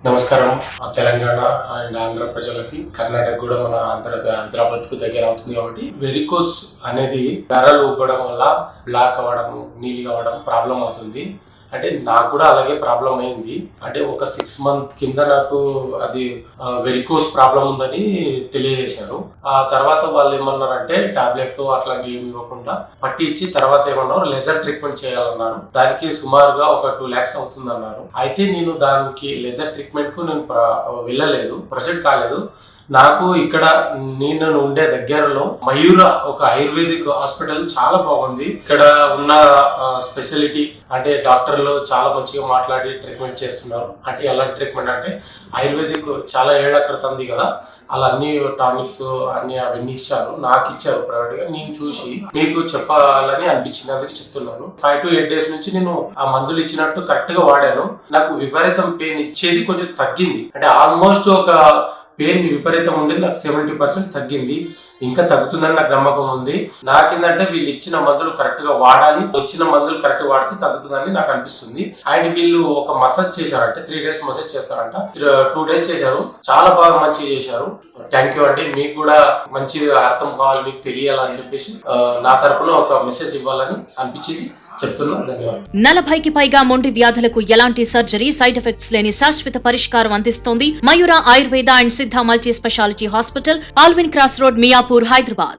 నమస్కారం. తెలంగాణ అండ్ ఆంధ్ర ప్రజలకి, కర్ణాటక కూడా మన హైదరాబాద్ కు దగ్గర అవుతుంది కాబట్టి వెరికోస్ అనేది ధరలు ఉబ్బడం వల్ల బ్లాక్ అవ్వడం, నీలి అవ్వడం ప్రాబ్లం అవుతుంది. అంటే నాకు కూడా అలాగే ప్రాబ్లం అయింది. అంటే ఒక 6 months కింద నాకు అది వెరికోస్ ప్రాబ్లం ఉందని తెలియజేశారు. ఆ తర్వాత వాళ్ళు ఏమన్నారంటే టాబ్లెట్లు అట్లాంటివి ఏమి ఇవ్వకుండా పట్టి ఇచ్చి తర్వాత ఏమన్నారు లేజర్ ట్రీట్మెంట్ చేయాలన్నారు. దానికి సుమారుగా ఒక 2 lakhs అవుతుంది అన్నారు. అయితే నేను దానికి లేజర్ ట్రీట్మెంట్ కు నేను వెళ్ళలేదు, ప్రొసీడ్ కాలేదు. నాకు ఇక్కడ నేను ఉండే దగ్గరలో మయూర ఒక ఆయుర్వేదిక్ హాస్పిటల్ చాలా బాగుంది. ఇక్కడ ఉన్న స్పెషాలిటీ అంటే డాక్టర్లు చాలా మంచిగా మాట్లాడి ట్రీట్మెంట్ చేస్తున్నారు. అంటే ఎలాంటి ట్రీట్మెంట్ అంటే ఆయుర్వేదిక్ చాలా ఏళ్ల క్రితంది కదా, అలా అన్ని టానిక్స్ అన్ని అవన్నీ ఇచ్చారు, నాకు ఇచ్చారు ప్రైవేట్ గా. నేను చూసి మీకు చెప్పాలని అనిపించింది, అందుకే చెప్తున్నాను. 5 to 8 days నుంచి నేను ఆ మందులు ఇచ్చినట్టు కరెక్ట్ గా వాడాను. నాకు విపరీతం పెయిన్ ఇచ్చేది కొంచెం తగ్గింది. అంటే ఆల్మోస్ట్ ఒక పెయిన్ విపరీతం ఉండేది నాకు 70% తగ్గింది. ఇంకా తగ్గుతుందని నాకు నమ్మకం ఉంది. నాకేంటంటే వీళ్ళు ఇచ్చిన మందులు కరెక్ట్ గా వాడాలి, ఇచ్చిన మందులు కరెక్ట్ వాడితే తగ్గుతుందని నాకు అనిపిస్తుంది. అండ్ వీళ్ళు ఒక మసాజ్ చేశారంటే 3 days మసాజ్ చేస్తారంట. 2 days చేశారు, చాలా బాగా మంచిగా చేశారు. థ్యాంక్ యూ అండి. మీకు కూడా మంచి అర్థం కావాలి, మీకు తెలియాలని చెప్పేసి నా తరపున ఒక మెసేజ్ ఇవ్వాలని అనిపించింది, చెప్తున్నా. ధన్యవాదాలు. 40కి పైగా మొండి వ్యాధులకు ఎలాంటి సర్జరీ, సైడ్ ఎఫెక్ట్స్ లేని శాశ్వత పరిష్కారం అందిస్తోంది Mayura Ayurveda and Siddha multi speciality hospital, Allwyn cross road, Miyapur, Hyderabad.